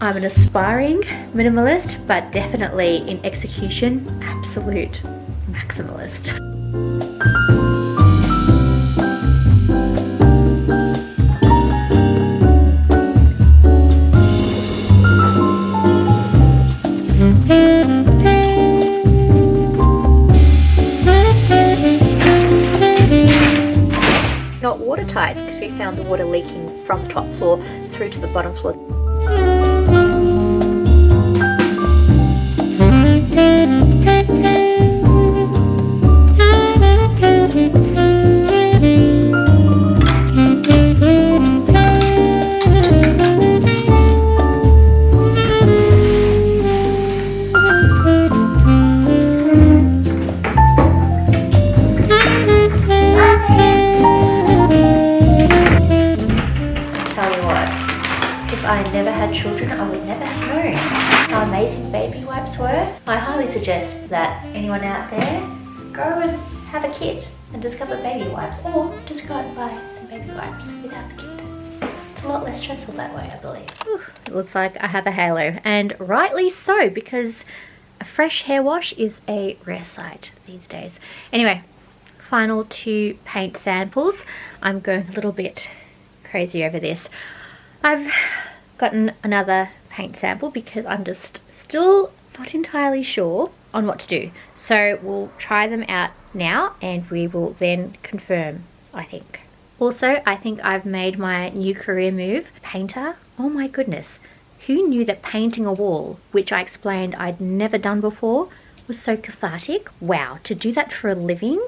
I'm an aspiring minimalist, but definitely in execution, absolute maximalist. Not watertight because we found the water leaking from the top floor through to the bottom floor. I never had children, I would never have known how amazing baby wipes were. I highly suggest that anyone out there go and have a kid and discover baby wipes, or just go out and buy some baby wipes without the kid. It's a lot less stressful that way, I believe. Whew, it looks like I have a halo, and rightly so, because a fresh hair wash is a rare sight these days. Anyway, final 2 paint samples. I'm going a little bit crazy over this. I've gotten another paint sample because I'm just still not entirely sure on what to do. So we'll try them out now and we will then confirm, I think. Also, I think I've made my new career move, painter. Oh my goodness, who knew that painting a wall, which I explained I'd never done before, was so cathartic? Wow, to do that for a living?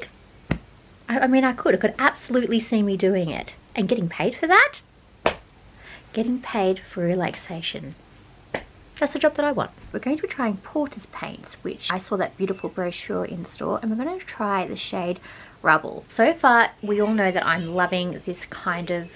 I mean, I could absolutely see me doing it. And getting paid for that? Getting paid for relaxation. That's the job that I want. We're going to be trying Porter's paints, which I saw that beautiful brochure in store, and we're going to try the shade Rubble. So far, we all know that I'm loving this kind of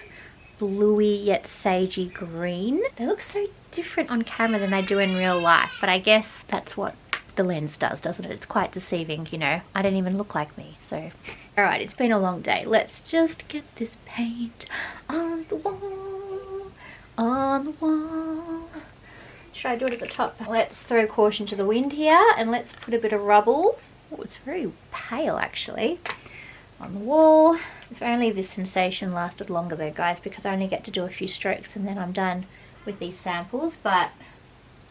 bluey yet sagey green. They look so different on camera than they do in real life, but I guess that's what the lens does, doesn't it? It's quite deceiving, you know. I don't even look like me, so. Alright, it's been a long day. Let's just get this paint on the wall. On the wall. Should I do it at the top? Let's throw caution to the wind here and let's put a bit of rubble. Oh, it's very pale actually. On the wall. If only this sensation lasted longer though, guys, because I only get to do a few strokes and then I'm done with these samples. But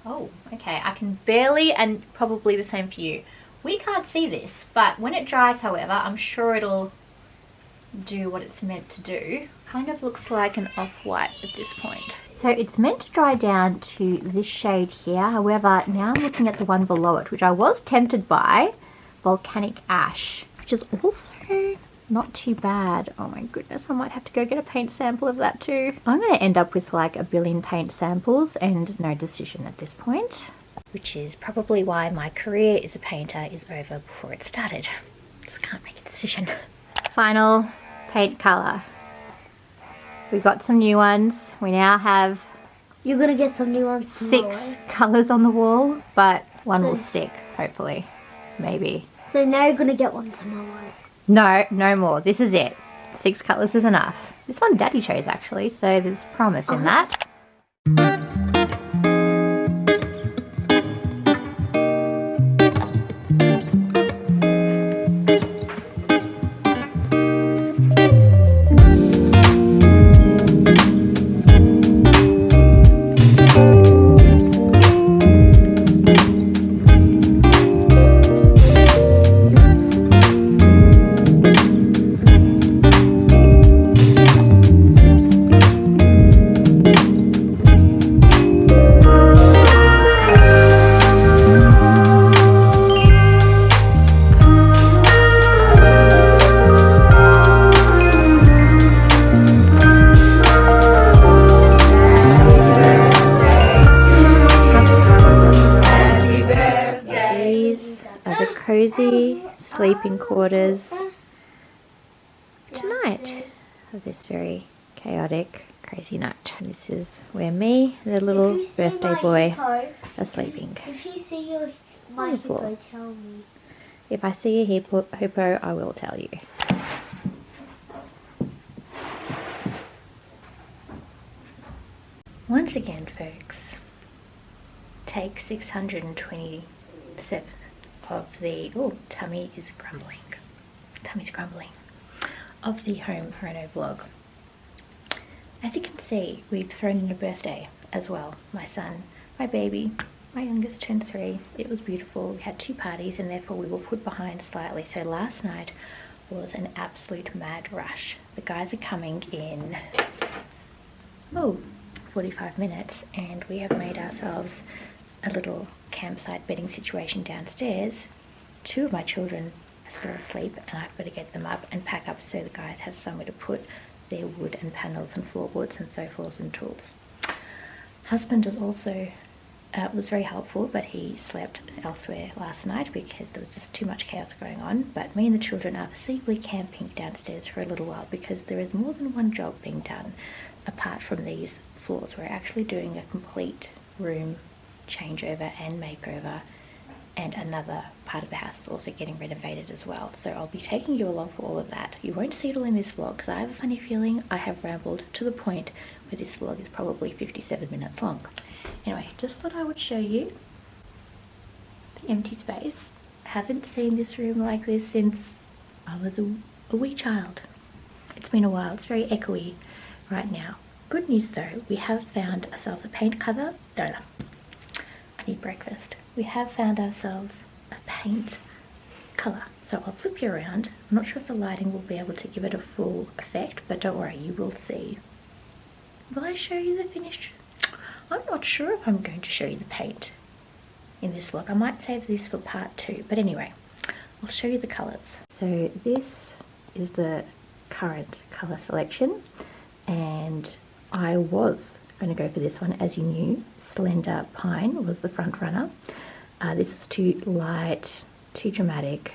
oh, okay, I can barely, and probably the same for you. We can't see this, but when it dries, however, I'm sure it'll do what it's meant to do. Kind of looks like an off-white at this point. So it's meant to dry down to this shade here. However, now I'm looking at the one below it, which I was tempted by, Volcanic Ash, which is also not too bad. Oh my goodness, I might have to go get a paint sample of that too. I'm going to end up with like a billion paint samples and no decision at this point, which is probably why my career as a painter is over before it started. Just can't make a decision. Final paint colour. We got some new ones. We now have... You're gonna get some new ones tomorrow. 6 colours on the wall, but one will stick, hopefully. Maybe. So now you're gonna get one tomorrow. No, no more. This is it. 6 colours is enough. This one Daddy chose actually, so there's promise in that. Cozy sleeping quarters tonight of this very chaotic, crazy night. This is where me, the little birthday boy, are sleeping. If you see my hippo, tell me. If I see a hippo, I will tell you. Once again, folks, take 627 of the, tummy is grumbling. Tummy's grumbling. Of the home reno vlog. As you can see, we've thrown in a birthday as well. My son, my baby, my youngest turned 3. It was beautiful. We had 2 parties and therefore we were put behind slightly. So last night was an absolute mad rush. The guys are coming in 45 minutes, and we have made ourselves a little campsite bedding situation downstairs. 2 of my children are still asleep and I've got to get them up and pack up so the guys have somewhere to put their wood and panels and floorboards and so forth and tools. Husband is also was very helpful, but he slept elsewhere last night because there was just too much chaos going on. But me and the children are foreseeably camping downstairs for a little while because there is more than one job being done apart from these floors. We're actually doing a complete room changeover and makeover, and another part of the house is also getting renovated as well. So I'll be taking you along for all of that. You won't see it all in this vlog because I have a funny feeling I have rambled to the point where this vlog is probably 57 minutes long. Anyway, just thought I would show you the empty space. I haven't seen this room like this since I was a wee child. It's been a while. It's very echoey right now. Good news though, we have found ourselves a paint cover. I need breakfast. We have found ourselves a paint colour. So I'll flip you around. I'm not sure if the lighting will be able to give it a full effect, but don't worry, you will see. Will I show you the finished? I'm not sure if I'm going to show you the paint in this vlog. I might save this for part 2, but anyway, I'll show you the colours. So this is the current colour selection, and I was going to go for this one. As you knew, Slender Pine was the front runner. This was too light, too dramatic.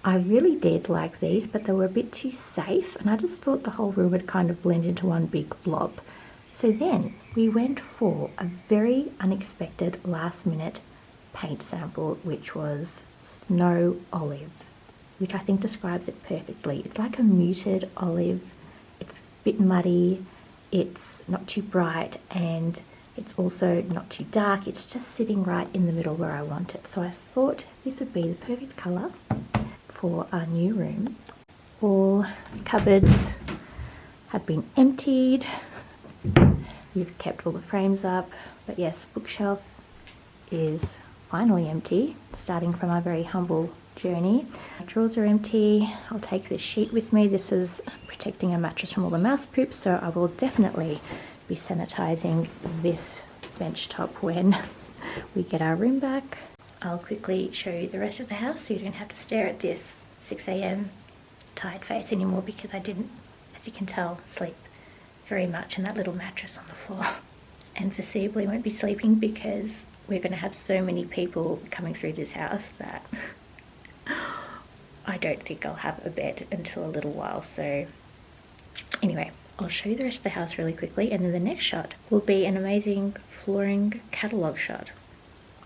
I really did like these, but they were a bit too safe, and I just thought the whole room would kind of blend into one big blob. So then we went for a very unexpected last minute paint sample, which was Snow Olive, which I think describes it perfectly. It's like a muted olive. It's a bit muddy, it's not too bright, and it's also not too dark. It's just sitting right in the middle where I want it. So I thought this would be the perfect colour for our new room. All cupboards have been emptied. We've kept all the frames up, but yes, bookshelf is finally empty, starting from our very humble journey. My drawers are empty. I'll take this sheet with me. This is protecting our mattress from all the mouse poop, so I will definitely be sanitizing this bench top when we get our room back. I'll quickly show you the rest of the house so you don't have to stare at this 6 AM tired face anymore, because I didn't, as you can tell, sleep very much in that little mattress on the floor, and foreseeably won't be sleeping because we're going to have so many people coming through this house that I don't think I'll have a bed until a little while. So anyway, I'll show you the rest of the house really quickly, and then the next shot will be an amazing flooring catalogue shot.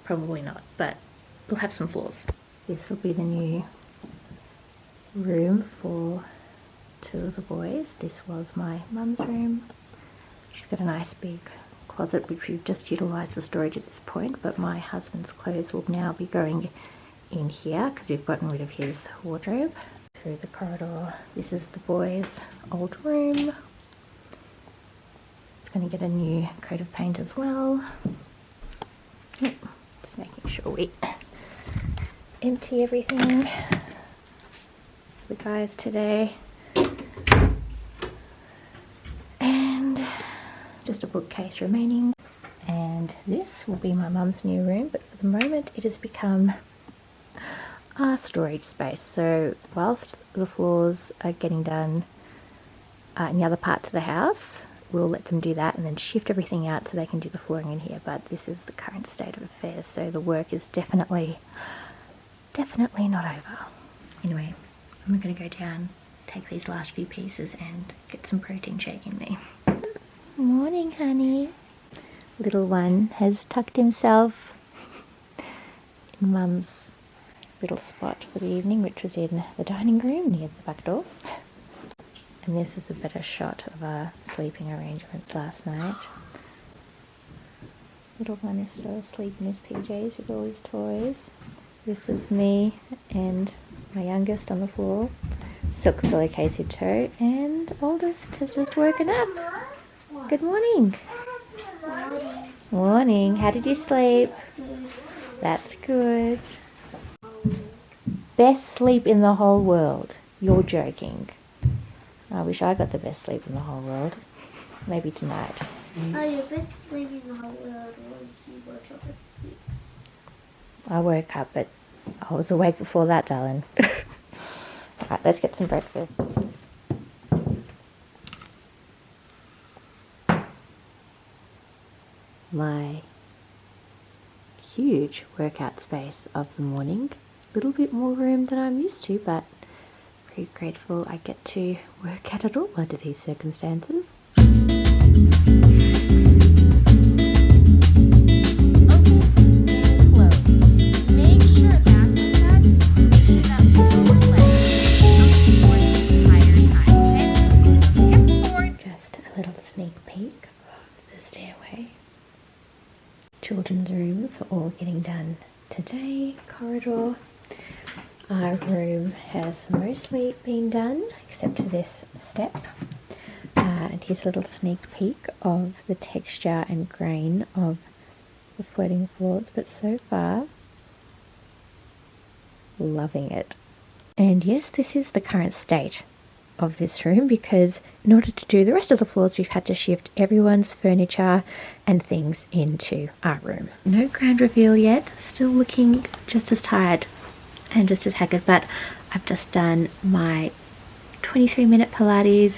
Probably not, but we'll have some floors. This will be the new room for 2 of the boys. This was my mum's room. She's got a nice big closet which we've just utilised for storage at this point, but my husband's clothes will now be going in here because we've gotten rid of his wardrobe. Through the corridor, this is the boys' old room. It's going to get a new coat of paint as well. Yep, just making sure we empty everything for the guys today. And just a bookcase remaining. And this will be my mum's new room, but for the moment it has become our storage space. So whilst the floors are getting done in the other parts of the house, we'll let them do that and then shift everything out so they can do the flooring in here. But this is the current state of affairs, so the work is definitely not over. Anyway, I'm going to go down, take these last few pieces and get some protein shake in me. Morning, honey. Little one has tucked himself in Mum's little spot for the evening, which was in the dining room near the back door. And this is a better shot of our sleeping arrangements last night. Little one is still asleep in his PJs with all his toys. This is me and my youngest on the floor. Silk pillowcase in tow, and oldest has just woken up. Good morning. Morning. How did you sleep? That's good. Best sleep in the whole world. You're joking. I wish I got the best sleep in the whole world. Maybe tonight. Oh, your best sleep in the whole world was you woke up at 6. I woke up, but I was awake before that, darling. Alright, let's get some breakfast. My huge workout space of the morning. A little bit more room than I'm used to, but pretty grateful I get to work at it all under these circumstances. Children's rooms are all getting done today. Corridor. Our room has mostly been done except for this step. And here's a little sneak peek of the texture and grain of the floating floors, but so far loving it. And yes, this is the current state of this room, because in order to do the rest of the floors we've had to shift everyone's furniture and things into our room. No grand reveal yet, still looking just as tired and just as haggard, but I've just done my 23-minute Pilates,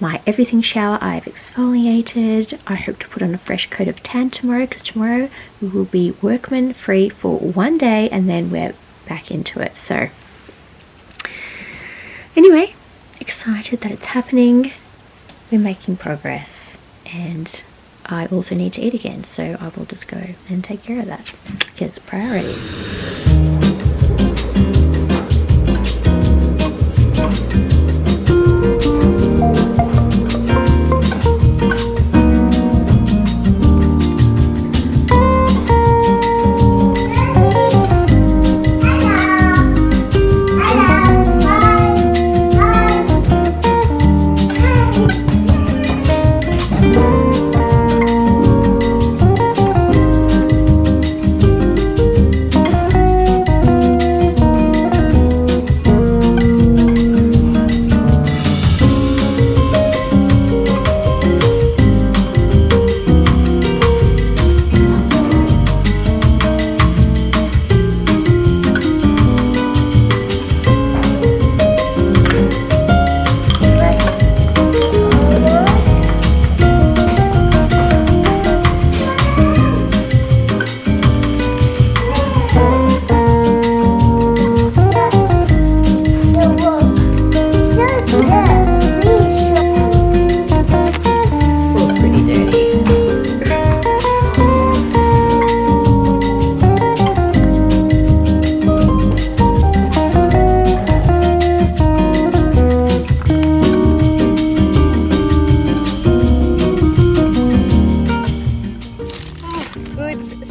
my everything shower. I've exfoliated. I hope to put on a fresh coat of tan tomorrow, because tomorrow we will be workman free for one day and then we're back into it. So anyway, excited that it's happening. We're making progress, and I also need to eat again, so I will just go and take care of that, because priorities.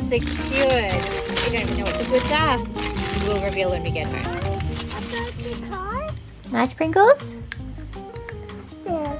Secured. We don't even know what the goods are. We'll reveal when we get home. Nice Pringles? Yeah.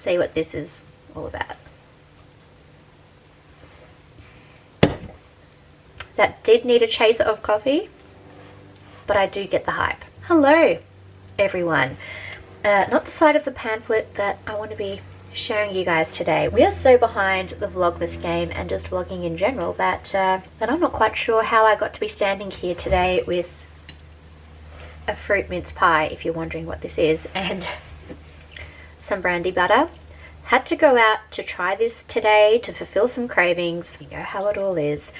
see what this is all about. That did need a chaser of coffee, but I do get the hype. Hello, everyone. Not the side of the pamphlet that I want to be showing you guys today. We are so behind the Vlogmas game and just vlogging in general that I'm not quite sure how I got to be standing here today with a fruit mince pie, if you're wondering what this is, and some brandy butter. Had to go out to try this today to fulfill some cravings. You know how it all is.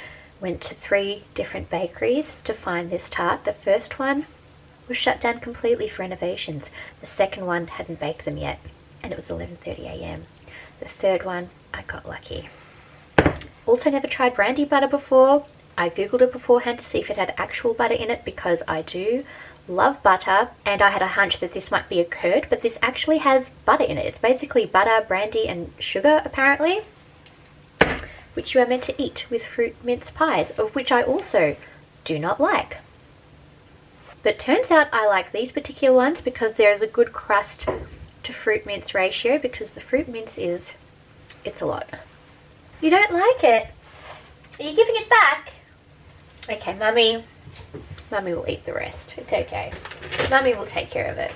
Went to 3 different bakeries to find this tart. The first one was shut down completely for renovations. The second one hadn't baked them yet, and it was 11:30 a.m. The third one, I got lucky. Also never tried brandy butter before. I googled it beforehand to see if it had actual butter in it because I do love butter, and I had a hunch that this might be a curd, but this actually has butter in it. It's basically butter, brandy and sugar apparently, which you are meant to eat with fruit mince pies, of which I also do not like. But turns out I like these particular ones because there is a good crust to fruit mince ratio, because the fruit mince it's a lot. You don't like it? Are you giving it back? Okay, Mummy will eat the rest. It's okay. Mummy will take care of it.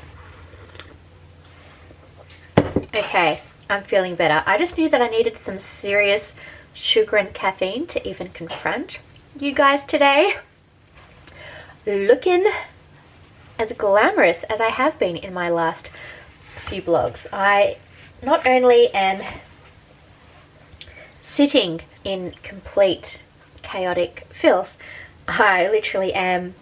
Okay, I'm feeling better. I just knew that I needed some serious sugar and caffeine to even confront you guys today. Looking as glamorous as I have been in my last few vlogs. I not only am sitting in complete chaotic filth, I literally am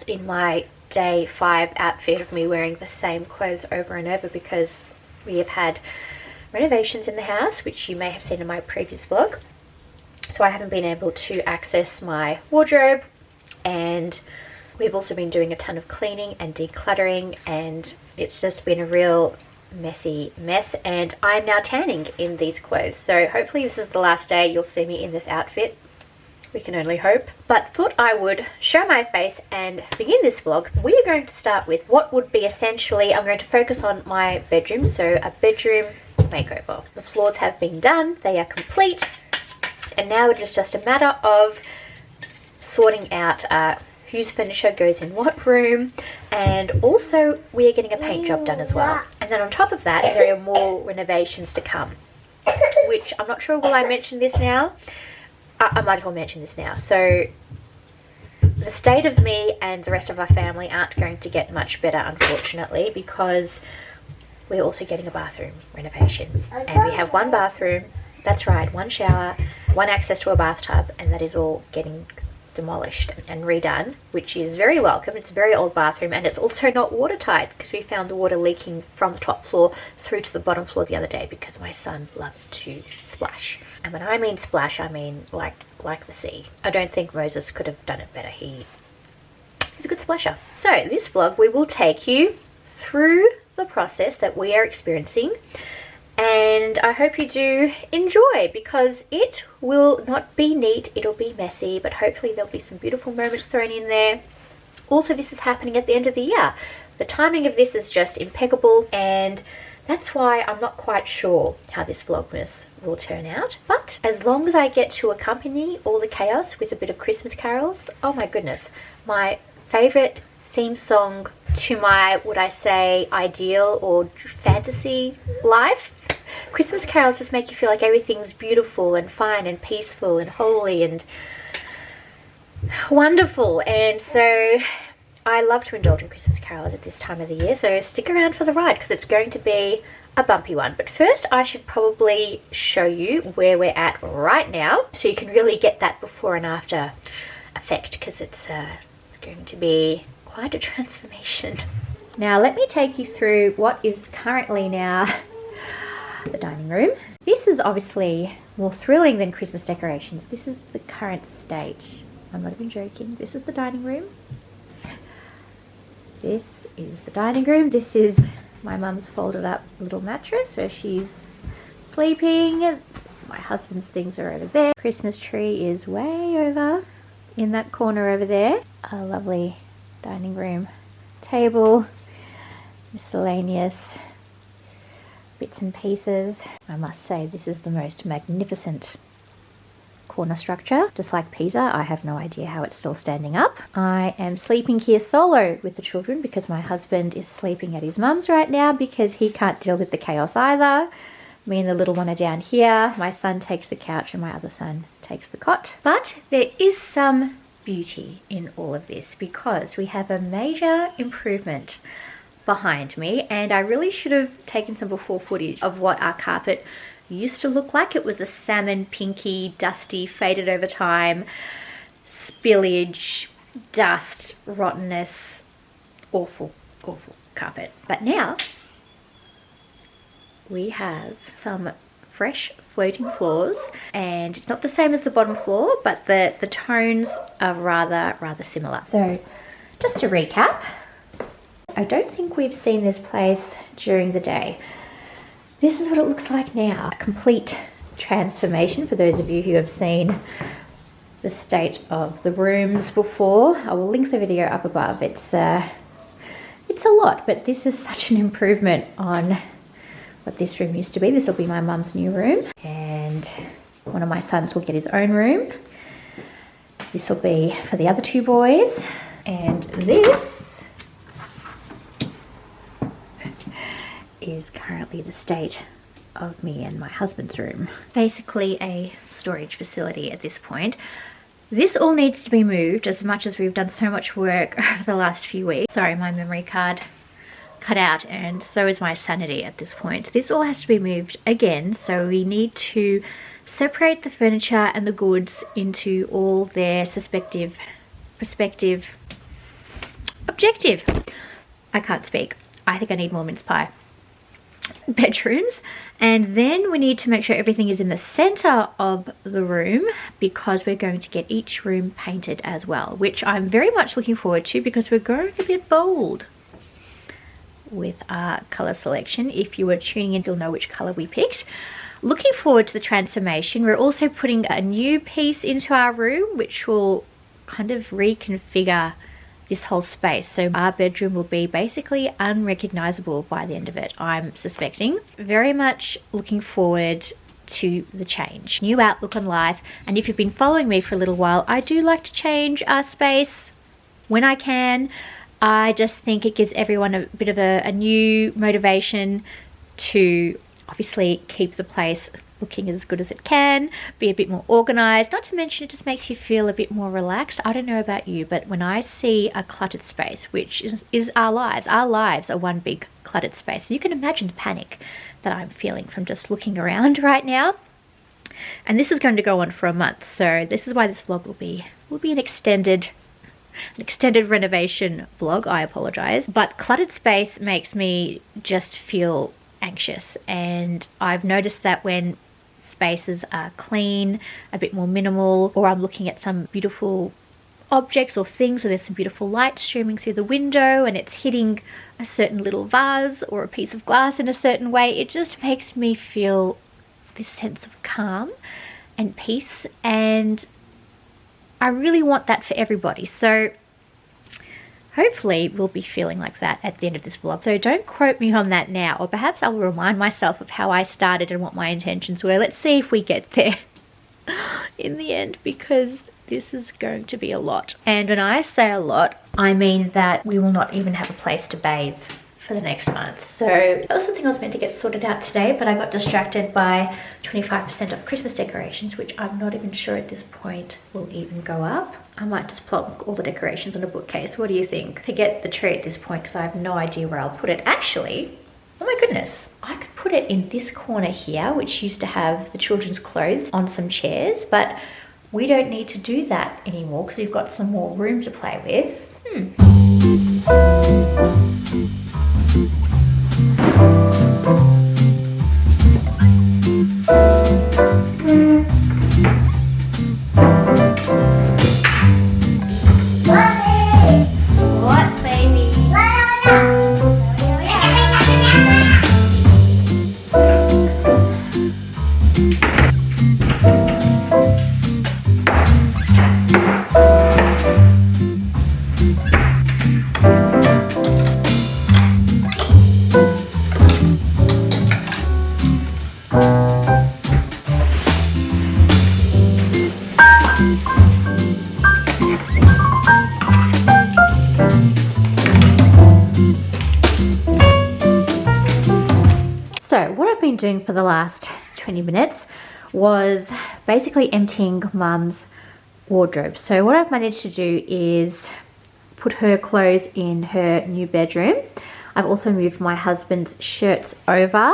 in my day 5 outfit of me wearing the same clothes over and over because we have had renovations in the house, which you may have seen in my previous vlog. So I haven't been able to access my wardrobe, and we've also been doing a ton of cleaning and decluttering, and it's just been a real messy mess, and I'm now tanning in these clothes. So hopefully this is the last day you'll see me in this outfit. We can only hope. But thought I would show my face and begin this vlog. We are going to start with what would be essentially, I'm going to focus on my bedroom, so a bedroom makeover. The floors have been done, they are complete, and now it is just a matter of sorting out whose furniture goes in what room, and also we are getting a paint job done as well. And then on top of that, there are more renovations to come, which I'm not sure will I mention this now. I might as well mention this now. So the state of me and the rest of our family aren't going to get much better, unfortunately, because we're also getting a bathroom renovation, and we have 1 bathroom, that's right, 1 shower, 1 access to a bathtub, and that is all getting demolished and redone, which is very welcome. It's a very old bathroom, and it's also not watertight because we found the water leaking from the top floor through to the bottom floor the other day because my son loves to splash. And when I mean splash, I mean like the sea. I don't think Moses could have done it better. He's a good splasher. So this vlog, we will take you through the process that we are experiencing, and I hope you do enjoy, because it will not be neat, it'll be messy, but hopefully there'll be some beautiful moments thrown in there. Also, this is happening at the end of the year. The timing of this is just impeccable, and that's why I'm not quite sure how this Vlogmas will turn out. But as long as I get to accompany all the chaos with a bit of Christmas carols, oh my goodness, my favourite theme song to my, would I say, ideal or fantasy life. Christmas carols just make you feel like everything's beautiful and fine and peaceful and holy and wonderful, and so I love to indulge in Christmas carols at this time of the year, so stick around for the ride because it's going to be a bumpy one. But first I should probably show you where we're at right now so you can really get that before and after effect, because it's going to be quite a transformation. Now let me take you through what is currently now the dining room. This is obviously more thrilling than Christmas decorations. This is the current state. I'm not even joking. This is the dining room. This is the dining room. This is my mum's folded up little mattress where she's sleeping. My husband's things are over there. Christmas tree is way over in that corner over there. A lovely dining room table, miscellaneous bits and pieces. I must say this is the most magnificent corner structure. Just like Pisa, I have no idea how it's still standing up. I am sleeping here solo with the children because my husband is sleeping at his mum's right now because he can't deal with the chaos either. Me and the little one are down here. My son takes the couch and my other son takes the cot. But there is some beauty in all of this because we have a major improvement behind me, and I really should have taken some before footage of what our carpet used to look like. It was a salmon, pinky, dusty, faded over time, spillage, dust, rottenness, awful carpet. But now we have some fresh floating floors, and it's not the same as the bottom floor, but the tones are rather similar. So just to recap, I don't think we've seen this place during the day. This is what it looks like now. A complete transformation for those of you who have seen the state of the rooms before. I will link the video up above. It's a lot, but this is such an improvement on what this room used to be. This will be my mum's new room, and one of my sons will get his own room. This will be for the other two boys, and this is currently the state of me and my husband's room. Basically a storage facility at this point. This all needs to be moved, as much as we've done so much work over the last few weeks. Sorry, my memory card cut out, and so is my sanity at this point. This all has to be moved again, so we need to separate the furniture and the goods into all their prospective, objective. I can't speak. I think I need more mince pie. Bedrooms, and then we need to make sure everything is in the center of the room because we're going to get each room painted as well, which I'm very much looking forward to because we're going a bit bold with our color selection. If you were tuning in, you'll know which color we picked. Looking forward to the transformation. We're also putting a new piece into our room which will kind of reconfigure this whole space, so our bedroom will be basically unrecognizable by the end of it, I'm suspecting. Very much looking forward to the change. New outlook on life, and if you've been following me for a little while, I do like to change our space when I can. I just think it gives everyone a bit of a new motivation to obviously keep the place looking as good as it can, be a bit more organized. Not to mention it just makes you feel a bit more relaxed. I don't know about you, but when I see a cluttered space, which is our lives are one big cluttered space. So you can imagine the panic that I'm feeling from just looking around right now. And this is going to go on for a month, so this is why this vlog will be an extended renovation vlog. I apologize, but cluttered space makes me just feel anxious, and I've noticed that when spaces are clean, a bit more minimal, or I'm looking at some beautiful objects or things, or there's some beautiful light streaming through the window and it's hitting a certain little vase or a piece of glass in a certain way, it just makes me feel this sense of calm and peace, and I really want that for everybody. So hopefully we'll be feeling like that at the end of this vlog. So don't quote me on that now, or perhaps I'll remind myself of how I started and what my intentions were. Let's see if we get there in the end, because this is going to be a lot. And when I say a lot, I mean that we will not even have a place to bathe for the next month. So that was something I was meant to get sorted out today, but I got distracted by 25% of Christmas decorations, which I'm not even sure at this point will even go up. I might just plonk all the decorations on a bookcase. What do you think? Forget the tree at this point because I have no idea where I'll put it. Actually, oh my goodness, I could put it in this corner here, which used to have the children's clothes on some chairs, but we don't need to do that anymore because we've got some more room to play with. been doing for the last 20 minutes was basically emptying Mum's wardrobe. So what I've managed to do is put her clothes in her new bedroom. I've also moved my husband's shirts over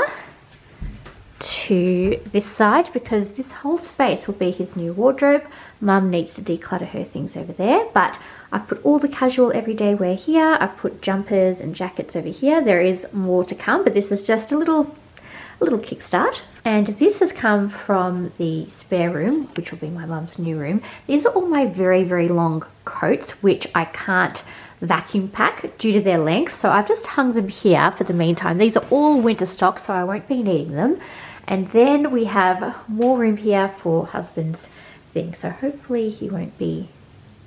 to this side because this whole space will be his new wardrobe. Mum needs to declutter her things over there, but I've put all the casual everyday wear here. I've put jumpers and jackets over here. There is more to come, but this is just a little kickstart. And this has come from the spare room, which will be my mum's new room. These are all my very, very long coats, which I can't vacuum pack due to their length. So I've just hung them here for the meantime. These are all winter stock, so I won't be needing them. And then we have more room here for husband's things. So hopefully he won't be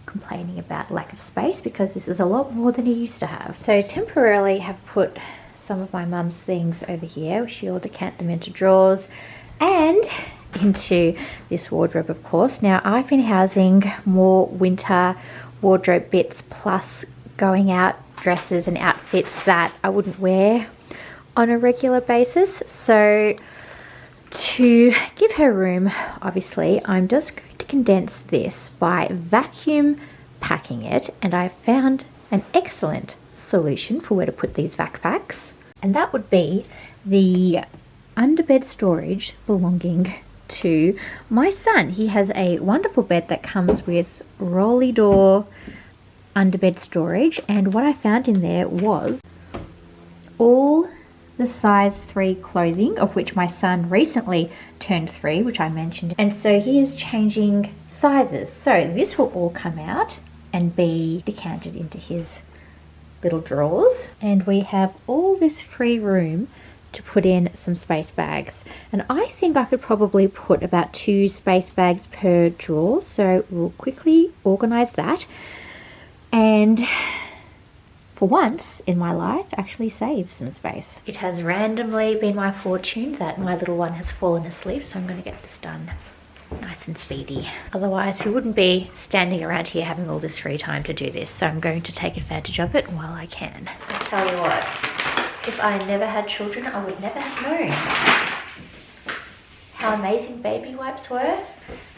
complaining about lack of space because this is a lot more than he used to have. So temporarily have put some of my mum's things over here. She'll decant them into drawers and into this wardrobe, of course. Now I've been housing more winter wardrobe bits plus going out dresses and outfits that I wouldn't wear on a regular basis. So to give her room, obviously, I'm just going to condense this by vacuum packing it, and I found an excellent solution for where to put these vac packs, and that would be the underbed storage belonging to my son. He has a wonderful bed that comes with rolly door underbed storage, and what I found in there was all the size 3 clothing, of which my son recently turned 3, which I mentioned, and so he is changing sizes. So this will all come out and be decanted into his little drawers, and we have all this free room to put in some space bags, and I think I could probably put about 2 space bags per drawer. So we'll quickly organize that, and for once in my life actually save some space. It has randomly been my fortune that my little one has fallen asleep, so I'm going to get this done nice and speedy. Otherwise he wouldn't be standing around here having all this free time to do this, so I'm going to take advantage of it while I can. I tell you what, if I never had children, I would never have known how amazing baby wipes were.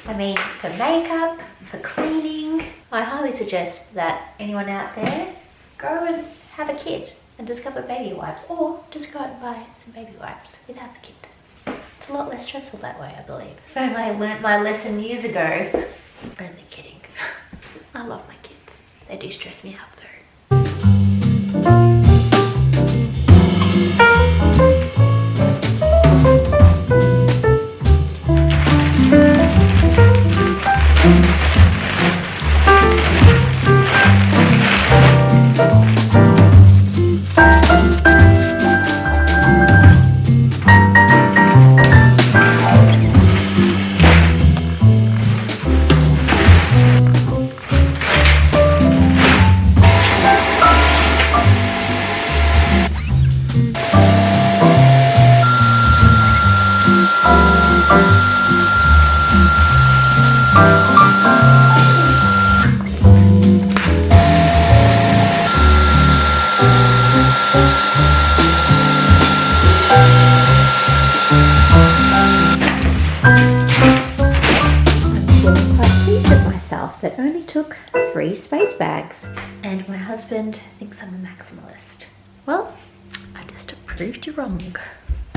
I mean, for makeup, for cleaning. I highly suggest that anyone out there go and have a kid and discover baby wipes, or just go out and buy some baby wipes without the kid. It's a lot less stressful that way, I believe. If only I learnt my lesson years ago. Only kidding. I love my kids. They do stress me out though. That only took 3 space bags, and my husband thinks I'm a maximalist. Well, I just proved you wrong.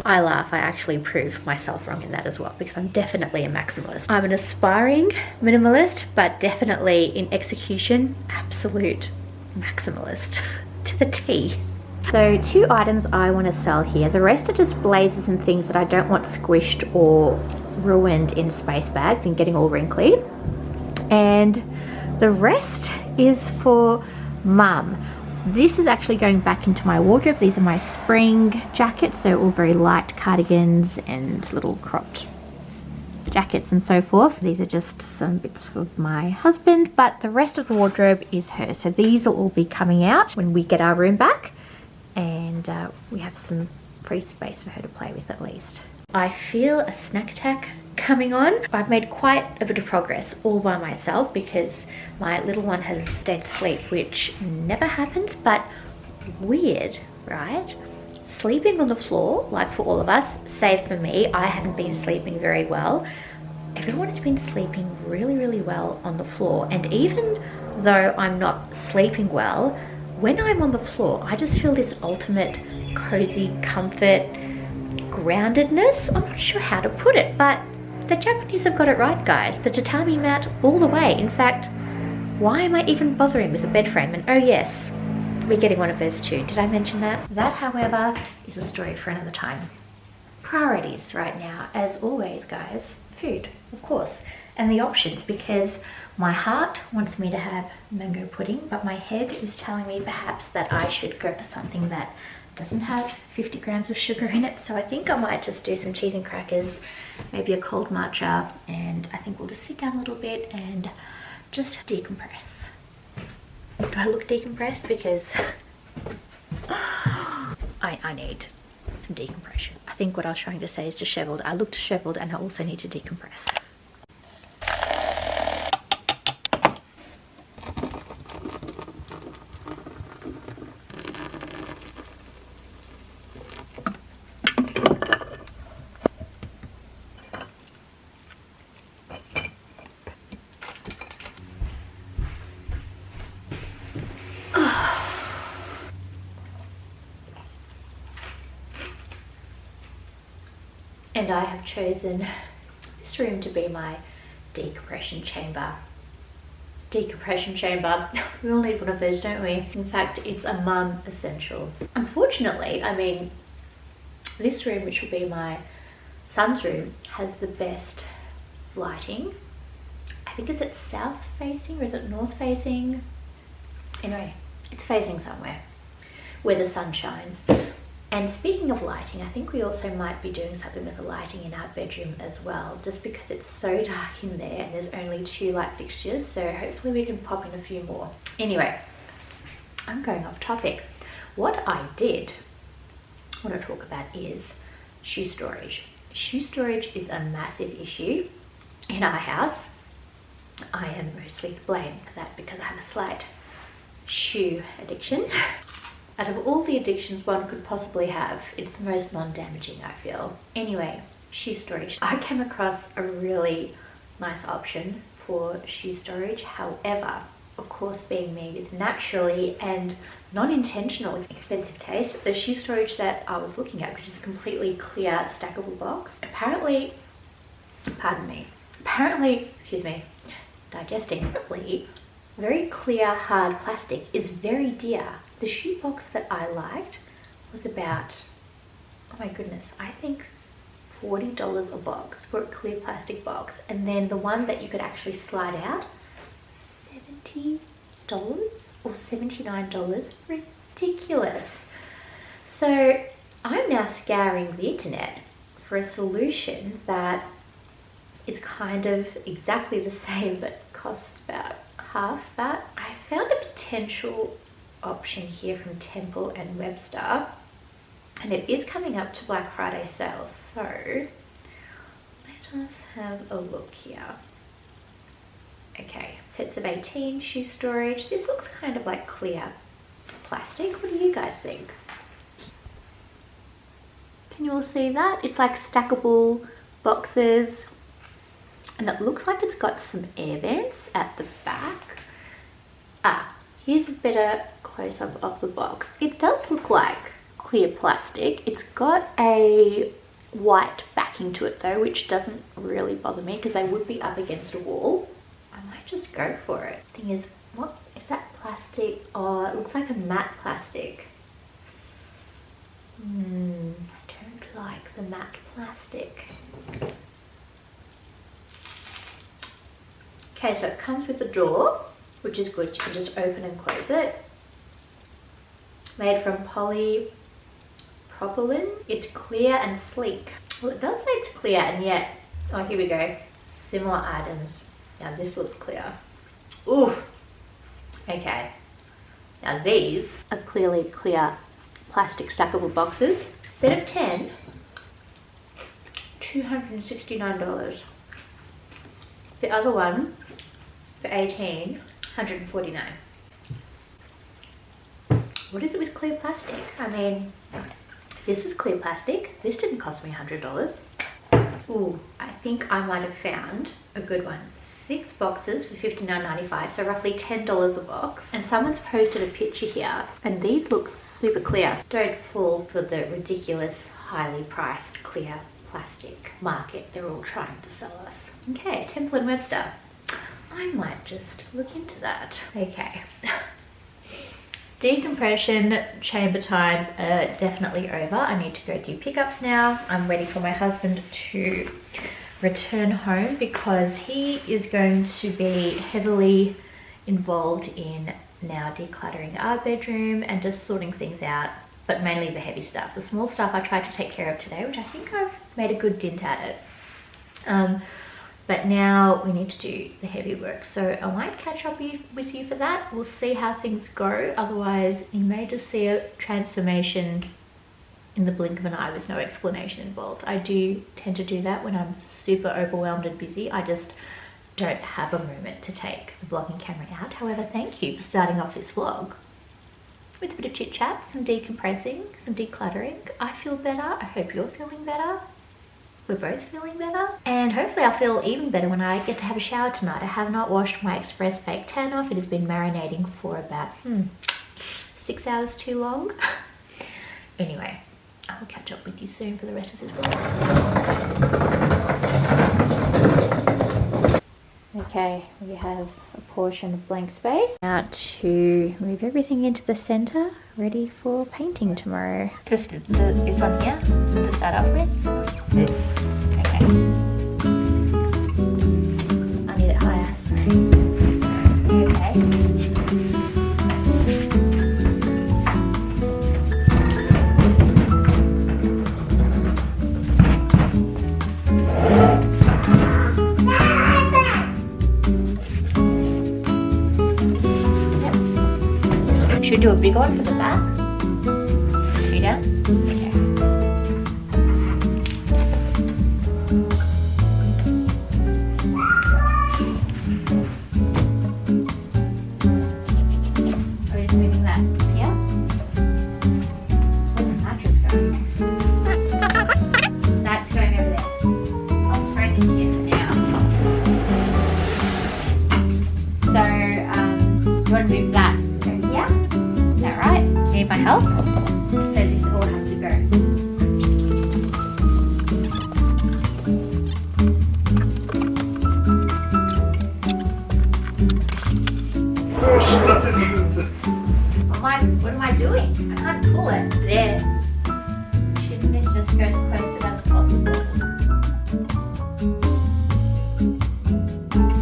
I laugh, I actually proved myself wrong in that as well, because I'm definitely a maximalist. I'm an aspiring minimalist, but definitely in execution, absolute maximalist to the T. So 2 items I want to sell here. The rest are just blazers and things that I don't want squished or ruined in space bags and getting all wrinkly. And the rest is for Mum. This is actually going back into my wardrobe. These are my spring jackets, so all very light cardigans and little cropped jackets and so forth. These are just some bits of my husband, but the rest of the wardrobe is hers. So these will all be coming out when we get our room back, and we have some free space for her to play with at least. I feel a snack attack coming on. I've made quite a bit of progress all by myself because my little one has stayed asleep, which never happens, but weird, right? sleeping on the floor, like for all of us, save for me, I haven't been sleeping very well. Everyone has been sleeping really well on the floor, and even though I'm not sleeping well, when I'm on the floor, I just feel this ultimate cozy comfort, groundedness. I'm not sure how to put it, but the Japanese have got it right, guys. The tatami mat all the way. In fact, why am I even bothering with a bed frame? And oh yes, we're getting one of those too. Did I mention that? That, however, is a story for another time. Priorities right now, as always, guys. Food, of course, and the options, because my heart wants me to have mango pudding, but my head is telling me perhaps that I should go for something that doesn't have 50 grams of sugar in it. So I think I might just do some cheese and crackers, maybe a cold matcha, and I think we'll just sit down a little bit and just decompress. Do I look decompressed? Because I need some decompression. I think what I was trying to say is disheveled. I look disheveled and I also need to decompress. And I have chosen this room to be my decompression chamber. Decompression chamber. We all need one of those, don't we? In fact, it's a mum essential. Unfortunately, I mean, this room, which will be my son's room, has the best lighting. I think, is it south facing or is it north facing? Anyway, it's facing somewhere where the sun shines. And speaking of lighting, I think we also might be doing something with the lighting in our bedroom as well, just because it's so dark in there and there's only 2 light fixtures, so hopefully we can pop in a few more. Anyway, I'm going off topic. What I want to talk about is shoe storage. Shoe storage is a massive issue in our house. I am mostly to blame for that because I have a slight shoe addiction. Out of all the addictions one could possibly have, it's the most non-damaging, I feel. Anyway, shoe storage. I came across a really nice option for shoe storage. However, of course, being me with naturally and non-intentional expensive taste, the shoe storage that I was looking at, which is a completely clear stackable box, apparently, excuse me, digesting, very clear hard plastic is very dear. The shoe box that I liked was about, oh my goodness, I think $40 a box for a clear plastic box. And then the one that you could actually slide out, $70 or $79, ridiculous. So I'm now scouring the internet for a solution that is kind of exactly the same but costs about half that. I found a potential option here from Temple and Webster, and it is coming up to Black Friday sales, so let us have a look here. Okay, sets of 18 shoe storage. This looks kind of like clear plastic. What do you guys think? Can you all see that? It's like stackable boxes, and it looks like it's got some air vents at the back. Here's a better close-up of the box. It does look like clear plastic. It's got a white backing to it though, which doesn't really bother me because I would be up against a wall. I might just go for it. Thing is, what is that plastic? Oh, it looks like a matte plastic. I don't like the matte plastic. Okay, so it comes with a door, which is good, so you can just open and close it. Made from polypropylene. It's clear and sleek. Well, it does say it's clear, and yet, oh, here we go. Similar items. Now this looks clear. Ooh. Okay. Now these are clearly clear plastic stackable boxes. Set of 10, $269. The other one, for 18, $149. What is it with clear plastic? I mean, This was clear plastic. This didn't cost me $100. Ooh, I think I might have found a good one. 6 boxes for $59.95, so roughly $10 a box. And someone's posted a picture here, and these look super clear. Don't fall for the ridiculous, highly priced clear plastic market they're all trying to sell us. Okay, Temple & Webster. I might just look into that. Okay. Decompression chamber times are definitely over. I need to go do pickups now. I'm waiting for my husband to return home because he is going to be heavily involved in now decluttering our bedroom and just sorting things out, but mainly the heavy stuff. The small stuff I tried to take care of today, which I think I've made a good dint at it. But now we need to do the heavy work. So I might catch up with you for that. We'll see how things go. Otherwise, you may just see a transformation in the blink of an eye with no explanation involved. I do tend to do that when I'm super overwhelmed and busy. I just don't have a moment to take the vlogging camera out. However, thank you for starting off this vlog with a bit of chit chat, some decompressing, some decluttering. I feel better. I hope you're feeling better. We're both feeling better. And hopefully I'll feel even better when I get to have a shower tonight. I have not washed my Express Bake Tan off. It has been marinating for about 6 hours too long. Anyway, I will catch up with you soon for the rest of this vlog. Okay, we have a portion of blank space. Now to move everything into the center, ready for painting tomorrow. Just this one here to start off with. Yep. Okay. I need it higher. Okay. Should we do a bigger one for the back? 2 down? Okay. Are we just moving that here? Where's the mattress going? That's going over there. I'll throw this here for now. So, you want to move that over here? Is that right? Do you need my help? So this all has to go. That's it. What am I doing? I can't pull it. There. This just goes close to that as possible.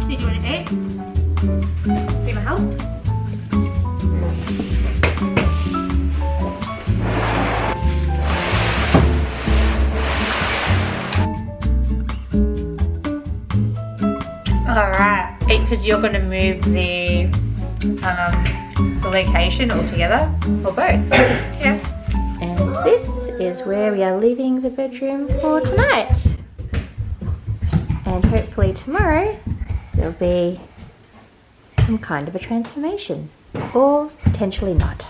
Did you want to eat? Need my help? Alright, because you're going to move the location altogether, or both. Yeah. And this is where we are leaving the bedroom for tonight. And hopefully tomorrow there'll be some kind of a transformation, or potentially not.